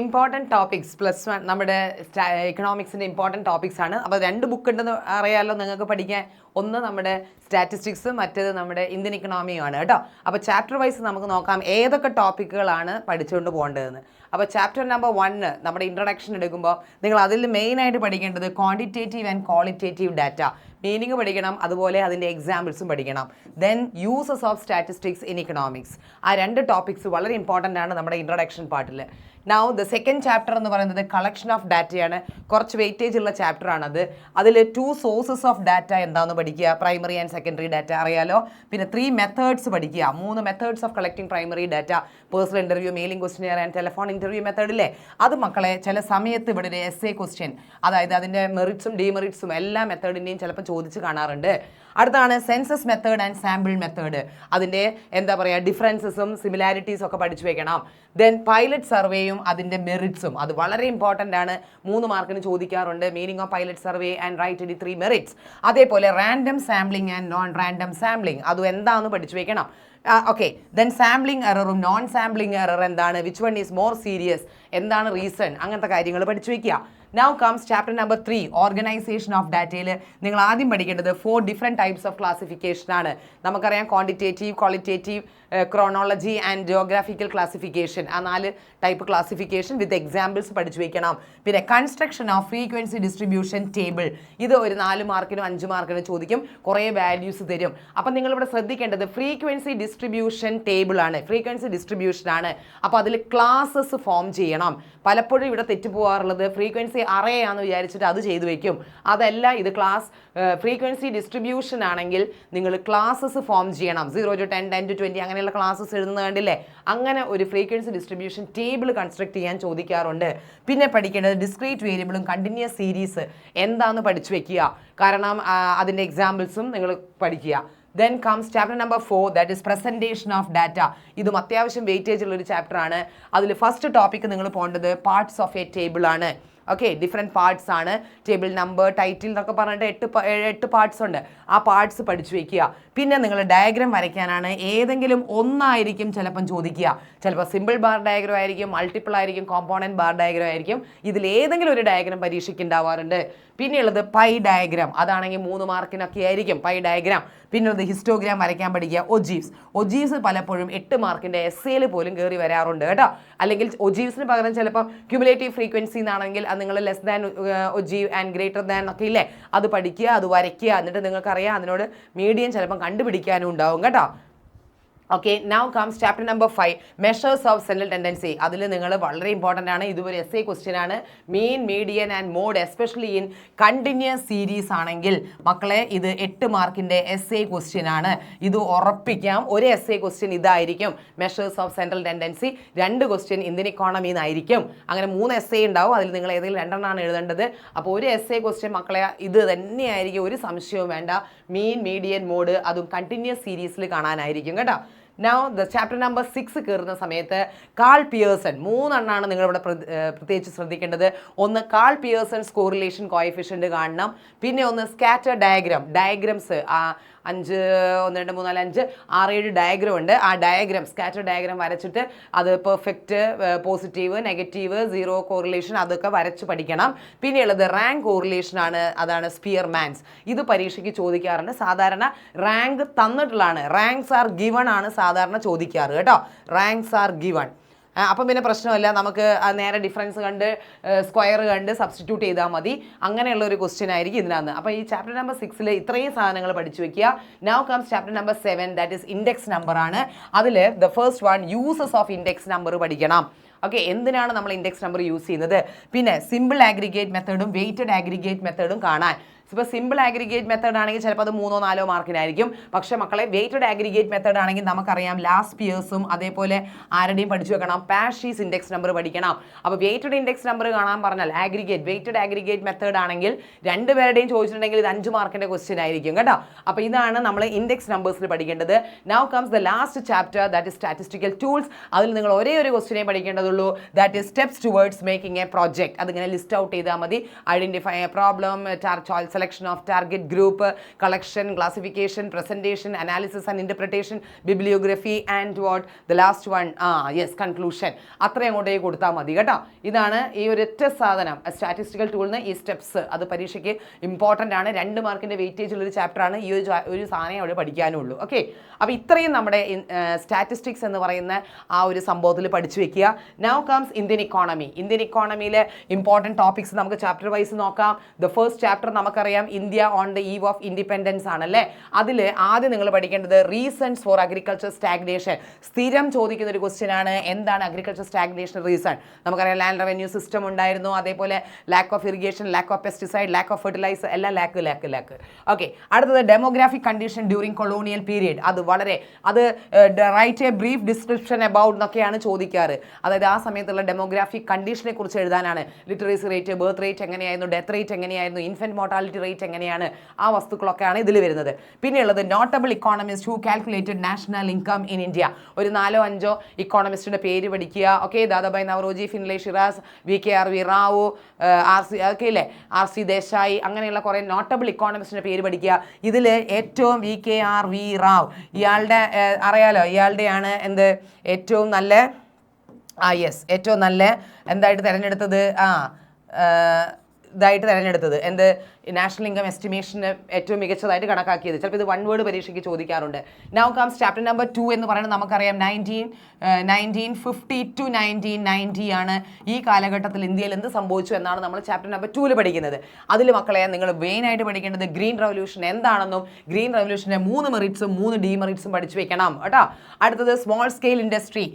Important topics +1 നമ്മുടെ എക്കണോമിക്സിൻ്റെ important topics ആണ്. അപ്പോൾ 2 ബുക്ക് ഉണ്ടെന്ന് അറിയാമല്ലോ നിങ്ങൾക്ക് പഠിക്കാൻ. ഒന്ന് നമ്മുടെ സ്റ്റാറ്റിസ്റ്റിക്സ്, മറ്റേത് നമ്മുടെ ഇന്ത്യൻ ഇക്കണോമിയുമാണ് കേട്ടോ. അപ്പോൾ ചാപ്റ്റർ വൈസ് നമുക്ക് നോക്കാം ഏതൊക്കെ ടോപ്പിക്കുകളാണ് പഠിച്ചുകൊണ്ട് പോകേണ്ടതെന്ന്. അപ്പോൾ ചാപ്റ്റർ നമ്പർ 1 നമ്മുടെ ഇൻട്രൊഡക്ഷൻ എടുക്കുമ്പോൾ നിങ്ങൾ അതിൽ മെയിനായിട്ട് പഠിക്കേണ്ടത് quantitative and qualitative data, meaning പഠിക്കണം, അതുപോലെ അതിൻ്റെ എക്സാമ്പിൾസും പഠിക്കണം. Then uses of statistics in economics. ആ 2 ടോപ്പിക്സ് വളരെ ഇമ്പോർട്ടൻ്റ് ആണ് നമ്മുടെ ഇൻട്രൊഡക്ഷൻ പാർട്ടിൽ. നൗ ദ സെക്കൻഡ് ചാപ്റ്റർ എന്ന് പറയുന്നത് കളക്ഷൻ ഓഫ് ഡാറ്റയാണ്. കുറച്ച് വെയിറ്റേജ് ഉള്ള ചാപ്റ്റർ ആണത്. അതിൽ 2 സോഴ്സസ് ഓഫ് ഡാറ്റ എന്താണെന്ന് പഠിക്കുക, പ്രൈമറി ആൻഡ് സെക്കൻഡറി ഡാറ്റ അറിയാലോ. പിന്നെ 3 മെത്തേഡ്സ് പഠിക്കുക, 3 methods of collecting primary data, personal interview, mailing question and telephone interview മെത്തേഡില്ലേ. അത് മക്കളെ ചില സമയത്ത് ഇവിടെ ഒരു എസ്എ ക്വസ്റ്റ്യൻ, അതായത് അതിൻ്റെ മെറിറ്റ്സും ഡിമെറിറ്റ്സും എല്ലാ മെത്തേഡിൻ്റെയും ചിലപ്പോൾ ചോദിച്ച് കാണാറുണ്ട്. അടുത്താണ് census method and sample method. അതിൻ്റെ എന്താ പറയുക ഡിഫറൻസസും സിമിലാരിറ്റീസും ഒക്കെ പഠിച്ചു വെക്കണം. ദെൻ പൈലറ്റ് സർവേയും അതിൻ്റെ മെറിറ്റ്സും, അത് വളരെ ഇമ്പോർട്ടൻ്റ് ആണ്, 3 മാർക്കിന് ചോദിക്കാറുണ്ട്. Meaning of pilot survey and write 3 merits. അതേപോലെ random sampling and non random sampling, അതും എന്താണെന്ന് പഠിച്ചു വെക്കണം. ഓക്കെ, ദെൻ സാമ്പിളിംഗ് എററും നോൺ സാമ്പിളിംഗ് എറർ എന്താണ്, which one is more serious, എന്താണ് റീസൺ, അങ്ങനത്തെ കാര്യങ്ങൾ പഠിച്ചു വയ്ക്കുക. Now comes chapter number 3, organization of data. നിങ്ങൾ ആദ്യം പഠിക്കേണ്ടത് 4 ഡിഫറെൻറ്റ് ടൈപ്സ് ഓഫ് ക്ലാസിഫിക്കേഷൻ ആണ്. നമുക്കറിയാം quantitative, qualitative, chronology and geographical classification. ആ 4 ടൈപ്പ് ക്ലാസിഫിക്കേഷൻ വിത്ത് എക്സാമ്പിൾസ് പഠിച്ചു വയ്ക്കണം. പിന്നെ construction of frequency distribution table, ഇത് ഒരു 4 മാർക്കിനും 5 മാർക്കിനും ചോദിക്കും, കുറേ വാല്യൂസ് തരും. അപ്പം നിങ്ങളിവിടെ ശ്രദ്ധിക്കേണ്ടത് ഫ്രീക്വൻസി ഡിസ്ട്രിബ്യൂഷൻ ടേബിൾ ആണ്, ഫ്രീക്വൻസി ഡിസ്ട്രിബ്യൂഷൻ ആണ്. അപ്പോൾ അതിൽ ക്ലാസ്സസ് ഫോം ചെയ്യണം. പലപ്പോഴും ഇവിടെ തെറ്റുപോകാറുള്ളത് ഫ്രീക്വൻസി അറേ ആണെന്ന് വിചാരിച്ചിട്ട് അത് ചെയ്തു വെക്കും. അതല്ല, ഇത് ക്ലാസ് ഫ്രീക്വൻസി ഡിസ്ട്രിബ്യൂഷൻ ആണെങ്കിൽ നിങ്ങൾ ക്ലാസ്സസ് ഫോം ചെയ്യണം. 0 to 10, 10 to 20 അങ്ങനെയുള്ള ക്ലാസ്സസ് എഴുതുന്നത് കണ്ടില്ലേ. അങ്ങനെ ഒരു ഫ്രീക്വൻസി ഡിസ്ട്രിബ്യൂഷൻ ടേബിൾ കൺസ്ട്രക്ട് ചെയ്യാൻ ചോദിക്കാറുണ്ട്. പിന്നെ പഠിക്കേണ്ടത് ഡിസ്ക്രീറ്റ് വേരിയബിളും കണ്ടിന്യൂസ് സീരീസ് എന്താണെന്ന് പഠിച്ചു വെക്കുക, കാരണം അതിൻ്റെ എക്സാമ്പിൾസും നിങ്ങൾ പഠിക്കുക. Then comes chapter number 4, that is presentation of data. ഇതും അത്യാവശ്യം വെയിറ്റേജ് ഉള്ളൊരു ചാപ്റ്റർ ആണ്. അതിൽ ഫസ്റ്റ് ടോപ്പിക്ക് നിങ്ങൾ പോകേണ്ടത് പാർട്സ് ഓഫ് എ ടേബിൾ ആണ്. ഓക്കെ, ഡിഫറെൻറ്റ് പാർട്സ് ആണ്. ടേബിൾ നമ്പർ, ടൈറ്റിൽ എന്നൊക്കെ പറഞ്ഞിട്ട് 8 പാർട്സ് ഉണ്ട്. ആ പാർട്സ് പഠിച്ചു വയ്ക്കുക. പിന്നെ നിങ്ങൾ ഡയഗ്രാം വരയ്ക്കാനാണ്. ഏതെങ്കിലും ഒന്നായിരിക്കും ചിലപ്പം ചോദിക്കുക. ചിലപ്പോൾ സിമ്പിൾ ബാർ ഡയഗ്രാം ആയിരിക്കും, മൾട്ടിപ്പിൾ ആയിരിക്കും, കോമ്പോണൻറ്റ് ബാർ ഡയഗ്രാം ആയിരിക്കും. ഇതിൽ ഏതെങ്കിലും ഒരു ഡയഗ്രാം പരീക്ഷയ്ക്ക് ഉണ്ടാവാറുണ്ട്. പിന്നെയുള്ളത് പൈ ഡയഗ്രാം, അതാണെങ്കിൽ 3 മാർക്കിനൊക്കെ ആയിരിക്കും പൈ ഡയഗ്രാം. പിന്നുള്ളത് ഹിസ്റ്റോഗ്രാം വരയ്ക്കാൻ പഠിക്കുക. ഒജീവ്സ് പലപ്പോഴും 8 മാർക്കിൻ്റെ എസ്സേയിൽ പോലും കയറി വരാറുണ്ട് കേട്ടോ. അല്ലെങ്കിൽ ഒജീവ്സിന് പകരം ചിലപ്പം ക്യുമുലേറ്റീവ് ഫ്രീക്വൻസി എന്നാണെങ്കിൽ അത് നിങ്ങൾ less than ogive and greater than ഒക്കെ ഇല്ലേ, അത് പഠിക്കുക, അത് വരയ്ക്കുക. എന്നിട്ട് നിങ്ങൾക്കറിയാം അതിനോട് മീഡിയം ചിലപ്പം കണ്ടുപിടിക്കാനും ഉണ്ടാവും കേട്ടോ. Okay, now comes chapter number 5, measures of central tendency. അതിൽ നിങ്ങൾ വളരെ ഇമ്പോർട്ടൻ്റ് ആണ്, ഇതുവരെ എസ്എ ക്വസ്റ്റ്യൻ ആണ്. Mean, median and mode, especially in continuous series ആണെങ്കിൽ മക്കളെ ഇത് 8 മാർക്കിൻ്റെ എസ്എ ക്വസ്റ്റ്യൻ ആണ്. ഇത് ഉറപ്പിക്കാം, ഒരു എസ്എ ക്വസ്റ്റ്യൻ ഇതായിരിക്കും, measures of central tendency. 2 question Indian economy എന്നായിരിക്കും. അങ്ങനെ 3 എസ്എ ഉണ്ടാവും, അതിൽ നിങ്ങൾ ഏതെങ്കിലും 2 എണ്ണമാണ് എഴുതേണ്ടത്. അപ്പോൾ ഒരു എസ്എ ക്വസ്റ്റ്യൻ മക്കളെ ഇത് തന്നെയായിരിക്കും, ഒരു സംശയവും വേണ്ട. മീൻ, മീഡിയൻ, മോഡ്, അതും കണ്ടിന്യൂസ് സീരീസിൽ കാണാനായിരിക്കും കേട്ടോ. Now the chapter number 6 കയറുന്ന സമയത്ത് കാൾ പിയേഴ്സൺ 3 എണ്ണമാണ് നിങ്ങളിവിടെ പ്രത്യേകിച്ച് ശ്രദ്ധിക്കേണ്ടത്. ഒന്ന് കാൾ പിയേഴ്സൺസ് കോറിലേഷൻ കോഎഫിഷ്യൻ്റ് കാണണം. പിന്നെ ഒന്ന് സ്കാറ്റർ ഡയഗ്രംസ് 5, 1, 2, 3, 4, 5, 6, 7 ഡയഗ്രം ഉണ്ട്. ആ ഡയഗ്രം, സ്കാറ്റർ ഡയഗ്രം വരച്ചിട്ട് അത് പെർഫെക്റ്റ്, പോസിറ്റീവ്, നെഗറ്റീവ്, 0 കോറിലേഷൻ അതൊക്കെ വരച്ച് പഠിക്കണം. പിന്നെയുള്ളത് റാങ്ക് കോറിലേഷൻ ആണ്, അതാണ് സ്പിയർമാൻസ്. ഇത് പരീക്ഷയ്ക്ക് ചോദിക്കാറുണ്ട്. സാധാരണ റാങ്ക് തന്നിട്ടുള്ളതാണ്, റാങ്ക്സ് ആർ ഗിവൺ ആണ് സാധാരണ ചോദിക്കാറ് കേട്ടോ. Ranks are given. അപ്പം പിന്നെ പ്രശ്നമല്ല, നമുക്ക് നേരെ ഡിഫറൻസ് കണ്ട് സ്ക്വയർ കണ്ട് സബ്സ്റ്റിറ്റ്യൂട്ട് ചെയ്താൽ മതി. അങ്ങനെയുള്ള ഒരു ക്വസ്റ്റ്യൻ ആയിരിക്കും ഇതിനകത്ത്. അപ്പോൾ ഈ ചാപ്റ്റർ നമ്പർ 6 ഇത്രയും സാധനങ്ങൾ പഠിച്ചു വെക്കുക. Now comes chapter number 7, that is index number ആണ്. അതിൽ the first one uses of index number പഠിക്കണം. ഓക്കെ, എന്തിനാണ് നമ്മൾ ഇൻഡെക്സ് നമ്പർ യൂസ് ചെയ്യുന്നത്, പിന്നെ സിമ്പിൾ ആഗ്രിഗേറ്റ് മെത്തേഡും വെയ്റ്റഡ് ആഗ്രിഗേറ്റ് മെത്തേഡും കാണാൻ. ഇപ്പോൾ സിമ്പിൾ ആഗ്രിഗേറ്റ് മെത്തേഡ് ആണെങ്കിൽ ചിലപ്പോൾ അത് 3 or 4 മാർക്കിനായിരിക്കും. പക്ഷേ മക്കളെ വെയ്റ്റഡ് ആഗ്രിഗേറ്റ് മെത്തേഡ് ആണെങ്കിൽ നമുക്കറിയാം ലാസ്റ്റ് പിയേഴ്സും അതേപോലെ ആരുടെയും പഠിച്ചു വെക്കണം. പാഷീസ് ഇൻഡെക്സ് നമ്പർ പഠിക്കണം. അപ്പോൾ വെയ്റ്റഡ് ഇൻഡെക്സ് നമ്പർ കാണാൻ പറഞ്ഞാൽ വെയ്റ്റഡ് ആഗ്രിഗേറ്റ് മെത്തേഡ് ആണെങ്കിൽ 2 പേരുടെയും ചോദിച്ചിട്ടുണ്ടെങ്കിൽ ഇത് 5 മാർക്കിൻ്റെ ക്വസ്റ്റ്യൻ ആയിരിക്കും കേട്ടോ. അപ്പോൾ ഇതാണ് നമ്മൾ ഇൻഡെക്സ് നമ്പേഴ്സിൽ പഠിക്കേണ്ടത്. Now comes the last chapter, that is statistical tools. അതിൽ നിങ്ങൾ ഒരേ ഒരു ക്വസ്റ്റ്യനെ പഠിക്കേണ്ടതുള്ളൂ, that is steps towards making a project. അതിങ്ങനെ ലിസ്റ്റ് ഔട്ട് ചെയ്താൽ മതി. Identify a problem, solve selection of target group, collection, classification, presentation, analysis and interpretation, bibliography and what the last one conclusion. അത്രയും അങ്ങോട്ടേക്ക് കൊടുത്താൽ മതി കേട്ടോ. ഇതാണ് ഈ ഒരൊറ്റ സാധനം സ്റ്റാറ്റിസ്റ്റിക്കൽ ടൂളിന് ഈ സ്റ്റെപ്സ്. അത് പരീക്ഷയ്ക്ക് ഇമ്പോർട്ടൻ്റ് ആണ്. 2 മാർക്കിൻ്റെ വെയിറ്റേജ് ഉള്ളൊരു ചാപ്റ്ററാണ്. ഈ ഒരു സാധനം അവിടെ പഠിക്കാനുള്ളൂ. ഓക്കെ, അപ്പോൾ ഇത്രയും നമ്മുടെ സ്റ്റാറ്റിസ്റ്റിക്സ് എന്ന് പറയുന്ന ആ ഒരു സംഭവത്തിൽ പഠിച്ചു വെക്കുക. Now comes Indian economy. Indian ഇക്കോണമിയിലെ ഇമ്പോർട്ടൻറ്റ് ടോപ്പിക്സ് നമുക്ക് ചാപ്റ്റർ വൈസ് നോക്കാം. ദ ഫസ്റ്റ് ചാപ്റ്റർ നമുക്കറിയാം India on the eve of independence ആണല്ലേ. അതിൽ ആദ്യം നിങ്ങൾ പഠിക്കേണ്ടത് റീസൺസ് ഫോർ അഗ്രികൾച്ചർ സ്റ്റാഗ്നേഷൻ. സ്ഥിരം ചോദിക്കുന്ന ഒരു ക്വസ്റ്റ്യൻ ആണ്, എന്താണ് അഗ്രികൾച്ചർ സ്റ്റാഗ്നേഷൻ റീസൺ? നമുക്കറിയാം ലാൻഡ് റവന്യൂ സിസ്റ്റം ഉണ്ടായിരുന്നു, അതേപോലെ lack of irrigation, lack of pesticide, lack of fertiliser, എല്ലാം ലാക്ക്. ഓക്കെ, അടുത്തത് demographic condition during colonial period. അത് right a brief description about എന്നൊക്കെയാണ് ചോദിക്കാറ്. അതായത് ആ സമയത്തുള്ള ഡെമോഗ്രാഫിക് കണ്ടീഷനെ കുറിച്ച് എഴുതാനാണ്. ലിറ്ററേസി റേറ്റ്, ബർത്ത് റേറ്റ് എങ്ങനെയായിരുന്നു, ഡെത്ത് റേറ്റ് എങ്ങനെയായിരുന്നു, ഇൻഫന്റ് മോർട്ടാലിറ്റി റേറ്റ് എങ്ങനെയാണ്, ആ വസ്തുക്കളൊക്കെയാണ് ഇതിൽ വരുന്നത്. പിന്നെയുള്ളത് notable economist who calculated national income in India. ഒരു 4-5 ഇക്കോണമിസ്റ്റിന്റെ പേര് പഠിക്കുക. Okay, Dadabhai Naoroji, Finlay Shiraz, VKRV Rao, RC Desai, അങ്ങനെയുള്ള കുറേ നോട്ടബിൾ ഇക്കോണമിസ്റ്റിന്റെ പേര് പഠിക്കുക. ഇതിൽ ഏറ്റവും VKRV റാവ്, ഇയാളുടെ അറിയാലോ, ഇയാളുടെയാണ് ഏറ്റവും നല്ല ഏറ്റവും നല്ല എന്തായിട്ട് തിരഞ്ഞെടുത്തത് നാഷണൽ ഇൻകം എസ്റ്റിമേഷന് ഏറ്റവും മികച്ചതായിട്ട് കണക്കാക്കിയത്. ചിലപ്പോൾ ഇത് 1 വേർഡ് പരീക്ഷയ്ക്ക് ചോദിക്കാറുണ്ട്. നൗ കംസ് ചാപ്റ്റർ നമ്പർ 2 എന്ന് പറയുന്നത് നമുക്കറിയാം 1950 to 1990 ആണ്. ഈ കാലഘട്ടത്തിൽ ഇന്ത്യയിൽ എന്ത് സംഭവിച്ചു എന്നാണ് നമ്മൾ ചാപ്റ്റർ നമ്പർ 2 പഠിക്കുന്നത്. അതിൽ മക്കളെ നിങ്ങൾ മെയിനായിട്ട് പഠിക്കേണ്ടത് ഗ്രീൻ റവല്യൂഷൻ എന്താണെന്നും ഗ്രീൻ റവല്യൂഷൻ്റെ 3 മെറിറ്റ്സും 3 ഡീമെറിറ്റ്സും പഠിച്ചു വെക്കണം കേട്ടോ. അടുത്തത് small scale industry.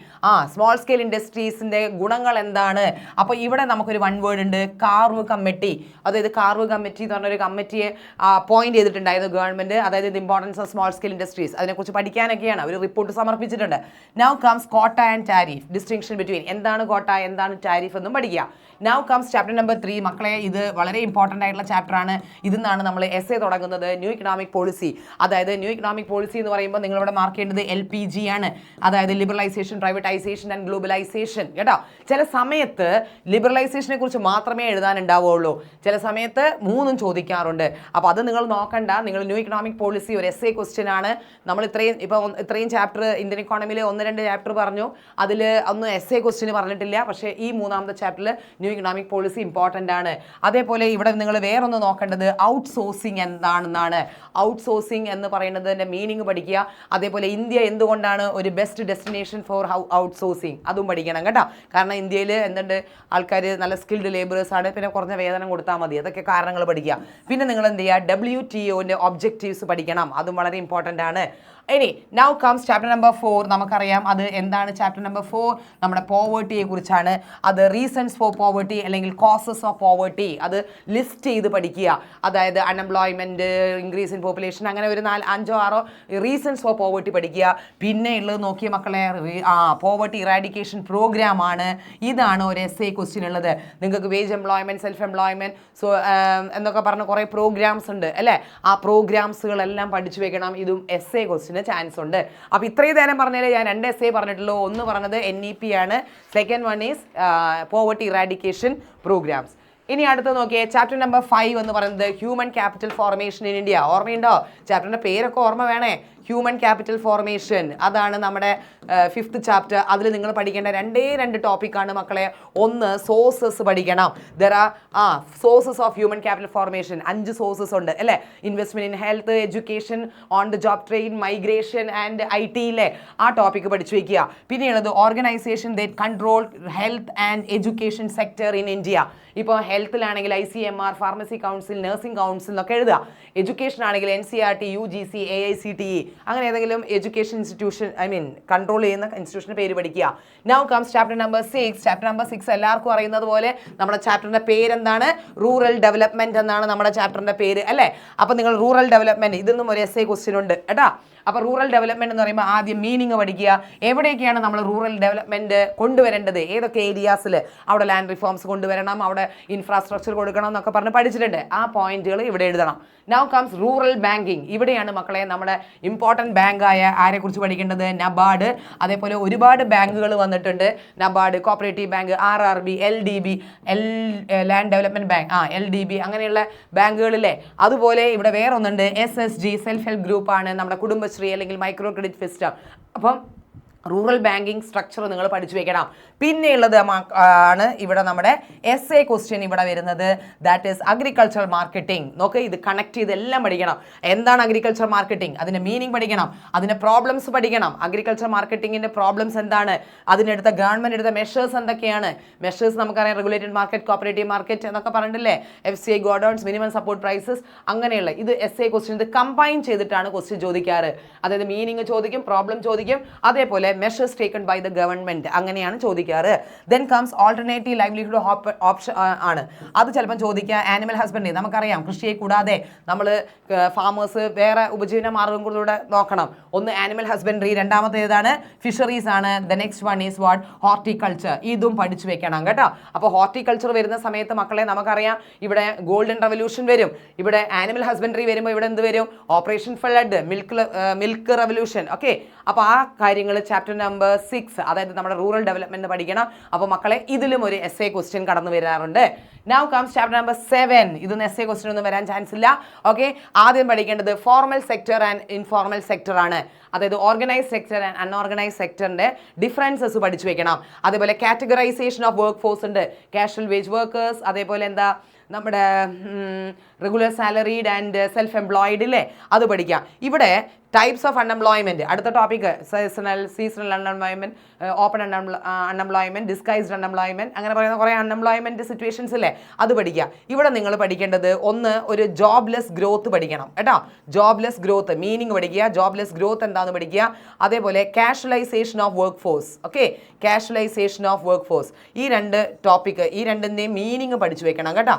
Small scale ഇൻഡസ്ട്രീസിൻ്റെ ഗുണങ്ങൾ എന്താണ്? അപ്പോൾ ഇവിടെ നമുക്കൊരു 1 വേർഡ് ഉണ്ട്, കാർവ് കമ്മിറ്റി. അതായത് കാർവ് കമ്മിറ്റി എന്ന് പറഞ്ഞൊരു കമ്മിറ്റിയെ അപ്പോയിന്റ് ചെയ്തിട്ടുണ്ടായിരുന്നു ഗവൺമെന്റ്. അതായത് the importance of small scale industries, അതിനെക്കുറിച്ച് പഠിക്കാനൊക്കെയാണ് ഒരു റിപ്പോർട്ട് സമർപ്പിച്ചിട്ടുണ്ട്. Now comes quota and tariff, distinction between എന്താണ് കോട്ട എന്താണ് ടാരിഫ് എന്നും പഠിക്കുക. Now comes chapter number 3. മക്കളെ ഇത് വളരെ ഇമ്പോർട്ടൻ്റ് ആയിട്ടുള്ള ചാപ്റ്റർ ആണ്. ഇതിന്നാണ് നമ്മൾ എസ്സേ തുടങ്ങുന്നത്. New economic policy. അതായത് ന്യൂ ഇക്കണോമിക് പോളിസി എന്ന് പറയുമ്പോൾ നിങ്ങളിവിടെ മാർക്ക് ചെയ്യേണ്ടത് LPG ആണ്. അതായത് ലിബറലൈസേഷൻ, പ്രൈവറ്റൈസേഷൻ ആൻഡ് ഗ്ലോബലൈസേഷൻ കേട്ടോ. ചില സമയത്ത് ലിബറലൈസേഷനെ കുറിച്ച് മാത്രമേ എഴുതാനുണ്ടാവുള്ളൂ, ചില സമയത്ത് 3ഉം ചോദിക്കാറുണ്ട്. അപ്പോൾ അത് നിങ്ങൾ നോക്കണ്ട. നിങ്ങൾ ന്യൂ ഇക്കണോമിക് പോളിസി ഒരു എസ്സേ ക്വസ്റ്റ്യൻ ആണ്. നമ്മൾ ഇത്രയും ചാപ്റ്റർ ഇന്ത്യൻ ഇക്കോണമിയിൽ 1-2 ചാപ്റ്റർ പറഞ്ഞു, അതിൽ ഒന്നും എസ്സേ ക്വസ്റ്റ്യന് പറഞ്ഞിട്ടില്ല. പക്ഷേ ഈ 3ാമത്തെ ചാപ്റ്ററിൽ ന്യൂ ഇക്കണോമിക് പോളിസി ഇമ്പോർട്ടൻ്റ് ആണ്. അതേപോലെ ഇവിടെ നിങ്ങൾ വേറൊന്ന് നോക്കേണ്ടത് ഔട്ട് സോഴ്സിങ് എന്താണെന്നാണ്. ഔട്ട് സോഴ്സിങ് എന്ന് പറയുന്നതിൻ്റെ മീനിങ് പഠിക്കുക. അതേപോലെ ഇന്ത്യ എന്തുകൊണ്ടാണ് ഒരു best destination four out sourcing, അതും പഠിക്കണം കേട്ടോ. കാരണം ഇന്ത്യയിൽ ആൾക്കാർ നല്ല സ്കിൽഡ് ലേബറേഴ്സ് ആണ്, പിന്നെ കുറഞ്ഞ വേതനം കൊടുത്താൽ മതി. അതൊക്കെ കാരണങ്ങൾ പഠിക്കുക. പിന്നെ നിങ്ങൾ എന്ത് ചെയ്യുക, WTOൻ്റെ ഒബ്ജക്റ്റീവ്സ് പഠിക്കണം, അതും വളരെ ഇമ്പോർട്ടൻ്റ് ആണ്. ഇനി നൗ കംസ് ചാപ്റ്റർ നമ്പർ 4. നമുക്കറിയാം അത് എന്താണ്. ചാപ്റ്റർ നമ്പർ 4 നമ്മുടെ പോവേർട്ടിയെ കുറിച്ചാണ്. അത് റീസൺസ് ഫോർ പോവേർട്ടി അല്ലെങ്കിൽ കോസസ് ഓഫ് പോവേർട്ടി, അത് ലിസ്റ്റ് ചെയ്ത് പഠിക്കുക. അതായത് അൺഎംപ്ലോയ്മെൻറ്റ്, ഇൻക്രീസ് ഇൻ പോപ്പുലേഷൻ, അങ്ങനെ ഒരു 5-6 റീസൺസ് ഫോർ പോവേർട്ടി പഠിക്കുക. പിന്നെ ഉള്ളത് നോക്കിയ മക്കളെ പോവേർട്ടി ഇറാഡിക്കേഷൻ പ്രോഗ്രാം ആണ്. ഇതാണ് ഒരു എസ്സേ ക്വസ്റ്റ്യൻ ഉള്ളത്. നിങ്ങൾക്ക് വേജ് എംപ്ലോയ്മെൻറ്റ്, സെൽഫ് എംപ്ലോയ്മെൻറ്റ്, എന്നൊക്കെ പറഞ്ഞ കുറേ പ്രോഗ്രാംസ് ഉണ്ട് അല്ലേ. ആ പ്രോഗ്രാംസുകളെല്ലാം പഠിച്ചു വെക്കണം. ഇതും എസ്സേ ക്വസ്റ്റ്യൻ ചാൻസ് ഉണ്ട്. അപ്പോൾ ഇത്രയും നേരം പറഞ്ഞാൽ ഞാൻ 2 എസ്സേ പറഞ്ഞിട്ടുള്ളൂ. ഒന്ന് പറഞ്ഞത് NEP ആണ്, second one is poverty eradication programmes. ഇനി അടുത്ത് നോക്കിയേ ചാപ്റ്റർ നമ്പർ 5 എന്ന് പറയുന്നത് human capital formation in India. ഓർമ്മയുണ്ടോ? ചാപ്റ്ററിൻ്റെ പേരൊക്കെ ഓർമ്മ വേണേ. ഹ്യൂമൻ ക്യാപിറ്റൽ ഫോർമേഷൻ, അതാണ് നമ്മുടെ 5th ചാപ്റ്റർ. അതിൽ നിങ്ങൾ പഠിക്കേണ്ട 2 ടോപ്പിക്കാണ് മക്കളെ. ഒന്ന് സോഴ്സസ് പഠിക്കണം. Sources of human capital formation 5 sources ഉണ്ട് അല്ലേ. Investment in health, education, on the job train, migration and IT ആ ടോപ്പിക്ക് പഠിച്ചു വയ്ക്കുക. പിന്നെയുള്ളത് organisation that control health and education sector in India. ഇപ്പോൾ ഹെൽത്തിലാണെങ്കിൽ ICMR, pharmacy council, nursing council എന്നൊക്കെ എഴുതുക. Education ആണെങ്കിൽ NCERT, UGC, AICTE, അങ്ങനെ ഏതെങ്കിലും എഡ്യൂക്കേഷൻ ഇൻസ്റ്റിറ്റ്യൂഷൻ കൺട്രോൾ ചെയ്യുന്ന ഇൻസ്റ്റിറ്റ്യൂഷൻ്റെ പേര് പഠിക്കുക. Now comes chapter number 6. Chapter number 6 എല്ലാവർക്കും അറിയുന്നത് പോലെ നമ്മുടെ ചാപ്റ്ററിൻ്റെ പേരെന്താണ്? റൂറൽ ഡെവലപ്മെൻറ്റ് എന്നാണ് നമ്മുടെ ചാപ്റ്ററിൻ്റെ പേര് അല്ലേ. അപ്പോൾ നിങ്ങൾ റൂറൽ ഡെവലപ്മെൻറ്റ്, ഇതൊന്നും ഒരു എസ്സേ ക്വസ്റ്റ്യൻ ഉണ്ട് കേട്ടോ. അപ്പോൾ റൂറൽ ഡെവലപ്മെന്റ് എന്ന് പറയുമ്പോൾ ആദ്യം മീനിങ് പഠിക്കുക. എവിടെയൊക്കെയാണ് നമ്മൾ റൂറൽ ഡെവലപ്മെന്റ് കൊണ്ടുവരേണ്ടത്, ഏതൊക്കെ ഏരിയാസിൽ അവിടെ ലാൻഡ് റിഫോംസ് കൊണ്ടുവരണം, അവിടെ ഇൻഫ്രാസ്ട്രക്ചർ കൊടുക്കണം എന്നൊക്കെ പറഞ്ഞ് പഠിച്ചിട്ടുണ്ട്. ആ പോയിന്റുകൾ ഇവിടെ എഴുതണം. Now comes rural banking. ഇവിടെയാണ് മക്കളെ നമ്മുടെ ഇമ്പോർട്ടൻറ്റ് ബാങ്കായ ആരെക്കുറിച്ച് പഠിക്കേണ്ടത്? നബാർഡ്. അതേപോലെ ഒരുപാട് ബാങ്കുകൾ വന്നിട്ടുണ്ട്. NABARD, cooperative bank, RRB, LDB, land development bank, LDB, അങ്ങനെയുള്ള ബാങ്കുകളിലെ. അതുപോലെ ഇവിടെ വേറെ ഒന്നുണ്ട്, SSG, സെൽഫ് ഹെൽപ്പ് ഗ്രൂപ്പാണ്, നമ്മുടെ കുടുംബശ്രീ അല്ലെങ്കിൽ മൈക്രോ ക്രെഡിറ്റ് സിസ്റ്റം. അപ്പം റൂറൽ ബാങ്കിങ് സ്ട്രക്ചർ നിങ്ങൾ പഠിച്ചു വെക്കണം. പിന്നെയുള്ളത് ആണ് ഇവിടെ നമ്മുടെ essay ക്വസ്റ്റ്യൻ ഇവിടെ വരുന്നത്. That is agriculture marketing. നോക്ക്, ഇത് കണക്ട് ചെയ്ത് എല്ലാം പഠിക്കണം. എന്താണ് അഗ്രികൾച്ചർ മാർക്കറ്റിംഗ്, അതിൻ്റെ മീനിങ് പഠിക്കണം, അതിൻ്റെ പ്രോബ്ലംസ് പഠിക്കണം. അഗ്രികൾച്ചർ മാർക്കറ്റിങ്ങിൻ്റെ പ്രോബ്ലംസ് എന്താണ്, അതിനെടുത്ത ഗവൺമെൻറ് എടുത്ത മെഷേഴ്സ് എന്തൊക്കെയാണ്. മെഷേഴ്സ് നമുക്കറിയാം, റെഗുലേറ്റഡ് മാർക്കറ്റ്, കോപ്പറേറ്റീവ് മാർക്കറ്റ് എന്നൊക്കെ പറഞ്ഞിട്ടില്ലേ, FCI, godowns, minimum support prices, അങ്ങനെയുള്ള ഇത് essay ക്വസ്റ്റ്യൻ. ഇത് കമ്പൈൻ ചെയ്തിട്ടാണ് ക്വസ്റ്റ്യൻ ചോദിക്കാറ്. അതായത് മീനിങ് ചോദിക്കും, പ്രോബ്ലം ചോദിക്കും, അതേപോലെ measures taken by the government, അങ്ങനെയാണ് ചോദിക്കാറ്. Then comes alternative livelihood option ആണ്. അത് ചിലപ്പം ചോദിക്കുക ആനിമൽ ഹസ്ബൻഡറി. നമുക്കറിയാം കൃഷിയെ കൂടാതെ നമ്മൾ ഫാമേഴ്സ് വേറെ ഉപജീവന മാർഗങ്ങളിലൂടെ നോക്കണം. ഒന്ന് ആനിമൽ ഹസ്ബൻഡറി, രണ്ടാമത്തേതാണ് ഫിഷറീസ് ആണ്. The next one is what, horticulture. ഇതും പഠിച്ചു വെക്കണം കേട്ടോ. അപ്പോൾ ഹോർട്ടിക്കൾച്ചർ വരുന്ന സമയത്ത് മക്കളെ നമുക്കറിയാം ഇവിടെ ഗോൾഡൻ റെവല്യൂഷൻ വരും, ഇവിടെ ആനിമൽ ഹസ്ബൻഡറി വരുമ്പോൾ ഇവിടെ എന്ത് വരും, operation flood, milk revolution. Okay, അപ്പോൾ ആ കാര്യങ്ങൾ ചാപ്റ്റർ നമ്പർ 6, അതായത് നമ്മുടെ റൂറൽ ഡെവലപ്മെന്റ് പഠിക്കണം. അപ്പോൾ മക്കളെ ഇതിലും ഒരു essay ക്വസ്റ്റ്യൻ കടന്നു വരാറുണ്ട്. Now comes chapter number 7. ഇതൊന്നും essay ക്വസ്റ്റ്യൻ ഒന്നും വരാൻ ചാൻസ് ഇല്ല. ഓക്കെ, ആദ്യം പഠിക്കേണ്ടത് formal sector and informal sector ആണ്. അതായത് ഓർഗനൈസ് സെക്ടർ ആൻഡ് അൺഓർഗനൈസ് സെക്ടറിന്റെ ഡിഫറൻസസ് പഠിച്ചു വെക്കണം. അതേപോലെ കാറ്റഗറൈസേഷൻ ഓഫ് വർക്ക് ഫോഴ്സ് ഉണ്ട്, കാഷ്വൽ വേജ് വർക്കേഴ്സ്, അതേപോലെ എന്താ നമ്മുടെ regular salaried and self employed ഇല്ലേ, അത് പഠിക്കാം. ഇവിടെ ടൈപ്സ് ഓഫ് അൺഎംപ്ലോയ്മെന്റ്, അടുത്ത topic seasonal unemployment, open unemployment, disguised unemployment, അങ്ങനെ പറയുന്ന കുറേ അൺഎംപ്ലോയ്മെന്റ് സിറ്റുവേഷൻസ് ഇല്ലേ, അത് പഠിക്കുക. ഇവിടെ നിങ്ങൾ പഠിക്കേണ്ടത് ഒന്ന് ഒരു ജോബ്ലെസ് ഗ്രോത്ത് പഠിക്കണം കേട്ടോ. ജോബ്ലെസ് ഗ്രോത്ത് മീനിങ് പഠിക്കുക, ജോബ്ലെസ് ഗ്രോത്ത് എന്താണെന്ന് പഠിക്കുക. അതേപോലെ casualisation of work force. Okay, casualisation of work force. ഈ രണ്ട് ടോപ്പിക്, ഈ രണ്ടിൻ്റെയും മീനിങ് പഠിച്ചു വെക്കണം കേട്ടോ.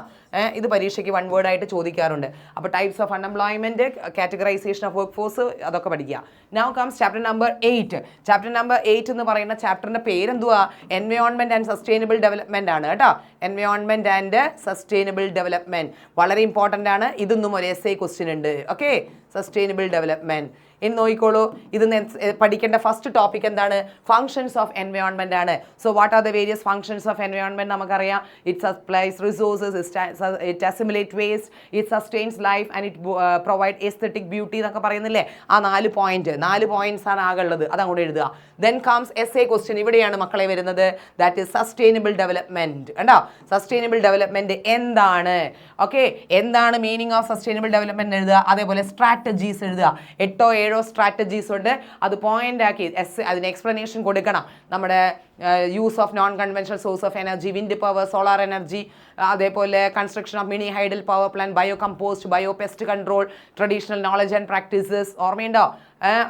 ഇത് പരീക്ഷയ്ക്ക് വൺ വേർഡ് ആയിട്ട് ചോദിക്കാറുണ്ട്. അപ്പോൾ types of unemployment, categorisation of work force, അതൊക്കെ പഠിക്കുക. Now comes chapter number 8. Chapter number 8 എന്ന് പറയുന്ന ചാപ്റ്ററിന്റെ പേരെന്തുവാ, എൻവയോൺമെന്റ് ആൻഡ് സസ്റ്റൈനബിൾ ഡെവലപ്മെന്റ് ആണ് കേട്ടോ. എൻവയോൺമെന്റ് ആൻഡ് സസ്റ്റൈനബിൾ ഡെവലപ്മെന്റ് വളരെ ഇമ്പോർട്ടൻ്റ് ആണ്. ഇതൊന്നും ഒരു essay ക്വസ്റ്റ്യൻ ഉണ്ട്. ഓക്കെ, സസ്റ്റൈനബിൾ ഡെവലപ്മെന്റ് ഇനി നോക്കിക്കോളൂ. ഇത് പഠിക്കേണ്ട ഫസ്റ്റ് ടോപ്പിക് എന്താണ്, ഫങ്ഷൻസ് ഓഫ് എൻവയോൺമെന്റ് ആണ്. So what are the various functions of environment നമുക്കറിയാം. It supplies resources, it assimilate waste, it sustains life and it provide aesthetic beauty എന്നൊക്കെ പറയുന്നില്ലേ. ആ 4 പോയിന്റ്സ് ആണ് ആകെ ഉള്ളത്, അതങ്ങോട്ട് എഴുതുക. Then comes essay question. ഇവിടെയാണ് മക്കളെ വരുന്നത്, ദാറ്റ് ഈസ് സസ്റ്റൈനബിൾ ഡെവലപ്മെന്റ്. കണ്ടോ, സസ്റ്റൈനബിൾ ഡെവലപ്മെന്റ് എന്താണ്, ഓക്കെ, എന്താണ് മീനിങ് ഓഫ് സസ്റ്റൈനബിൾ ഡെവലപ്മെന്റ് എഴുതുക. അതേപോലെ സ്ട്രാറ്റജീസ് എഴുതുക. 8 or 7 സ്ട്രാറ്റജീസ് ഉണ്ട്, അത് പോയിന്റ് ആക്കി അതിന് എക്സ്പ്ലനേഷൻ കൊടുക്കണം. നമ്മുടെ use of non conventional source of energy, wind power, solar energy, അതേപോലെ construction of mini hydel power plant, bio compost, bio pest control, traditional knowledge and practices, ഓർമ്മയുണ്ടോ.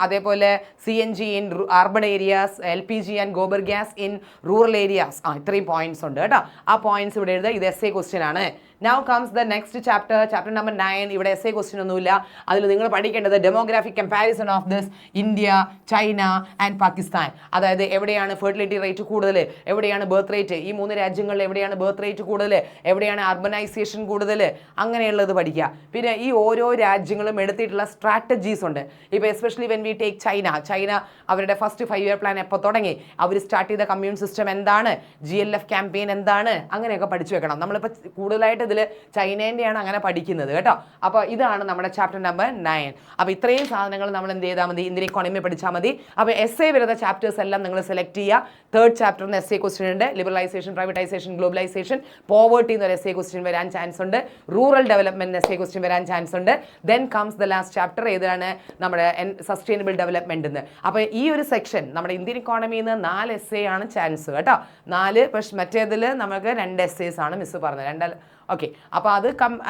അതേപോലെ CNG in urban areas, LPG and gobar gas in rural areas. ഇത്രയും points ഉണ്ട് കേട്ടോ. ആ points ഇവിടെ എഴുതുക. ഇത് essay ക്വസ്റ്റ്യൻ ആണ്. Now comes the next chapter, chapter number 9. ഇവിടെ essay ക്വസ്റ്റ്യൻ ഒന്നുമില്ല. അതിൽ നിങ്ങൾ പഠിക്കേണ്ടത് demographic comparison of this India, China and Pakistan. അതായത് എവിടെയാണ് ഫെർട്ടിലിറ്റി റേറ്റ് കൂടുതൽ, എവിടെയാണ് ബർത്ത് റേറ്റ്, ഈ 3 രാജ്യങ്ങളിൽ എവിടെയാണ് ബർത്ത് റേറ്റ് കൂടുതൽ, എവിടെയാണ് അർബനൈസേഷൻ കൂടുതൽ, അങ്ങനെയുള്ളത് പഠിക്കുക. പിന്നെ ഈ ഓരോ രാജ്യങ്ങളും എടുത്തിട്ടുള്ള സ്ട്രാറ്റജീസ് ഉണ്ട്. ഇപ്പോൾ especially when we take China അവരുടെ ഫസ്റ്റ് 5-year പ്ലാൻ എപ്പോൾ തുടങ്ങി, അവർ സ്റ്റാർട്ട് ചെയ്ത കമ്മ്യൂൺ സിസ്റ്റം എന്താണ്, GLF ക്യാമ്പയിൻ എന്താണ്, അങ്ങനെയൊക്കെ പഠിച്ചു വെക്കണം. നമ്മളിപ്പോൾ കൂടുതലായിട്ട് ഇതിൽ ചൈനേൻ്റെയാണ് അങ്ങനെ പഠിക്കുന്നത് കേട്ടോ. അപ്പോൾ ഇതാണ് നമ്മുടെ ചാപ്റ്റർ നമ്പർ 9. അപ്പോൾ ഇത്രയും സാധനങ്ങൾ നമ്മൾ എന്ത് ചെയ്താൽ മതി, ഇന്ത്യൻ ഇക്കോണമി പഠിച്ചാൽ മതി. അപ്പോൾ essay വരുന്ന ചാപ്റ്റേഴ്സ് എല്ലാം നിങ്ങൾ സെലക്ട് ചെയ്യുക. 3rd ചാപ്റ്ററിന് essay ക്വസ്റ്റ്യൻ ഉണ്ട്. ലിബറലൈസേഷൻ, പ്രൈവറ്റൈസേഷൻ, ഗ്ലോബലൈസേഷൻ, പോവേർട്ടി എന്നൊരു essay ക്വസ്റ്റ്യൻ വരാൻ ചാൻസ് ഉണ്ട്. റൂറൽ ഡെവലപ്മെന്റ് essay ക്വസ്റ്റ്യൻ വരാൻ ചാൻസ് ഉണ്ട്. Then comes the last chapter, ഏതാണ് നമ്മുടെ സസ്റ്റൈനബിൾ ഡെവലപ്മെന്റ് എന്ന്. അപ്പോൾ ഈ ഒരു സെക്ഷൻ നമ്മുടെ ഇന്ത്യൻ ഇക്കോണമിയിൽ നിന്ന് 4 essay ആണ് ചാൻസ് കേട്ടോ. 4, പക്ഷെ മറ്റേതിൽ നമുക്ക് 2 essays ആണ് മിസ് പറഞ്ഞത്. 2 ഓക്കെ. അപ്പോൾ അത്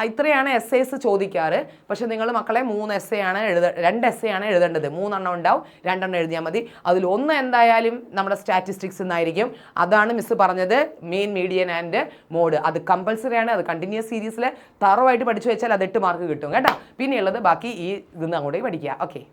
ഇത്രയാണ് essays ചോദിക്കാറ്. പക്ഷെ നിങ്ങൾ മക്കളെ 2 essay ആണ് എഴുതേണ്ടത്. 3 ഉണ്ടാവും, 2 എഴുതിയാൽ മതി. അതിൽ 1 എന്തായാലും നമ്മുടെ സ്റ്റാറ്റിസ്റ്റിക്സ് എന്നായിരിക്കും. അതാണ് മിസ് പറഞ്ഞത്, മെയിൻ, മീഡിയൻ ആൻഡ് മോഡ്. അത് കമ്പൽസറി ആണ്. അത് കണ്ടിന്യൂസ് സീരീസിൽ തറവായിട്ട് പഠിച്ചു വെച്ചാൽ അത് 8 മാർക്ക് കിട്ടും കേട്ടോ. പിന്നെയുള്ളത് ബാക്കി ഈ ഇന്ന് അങ്ങോട്ടേക്ക് പഠിക്കുക. ഓക്കെ.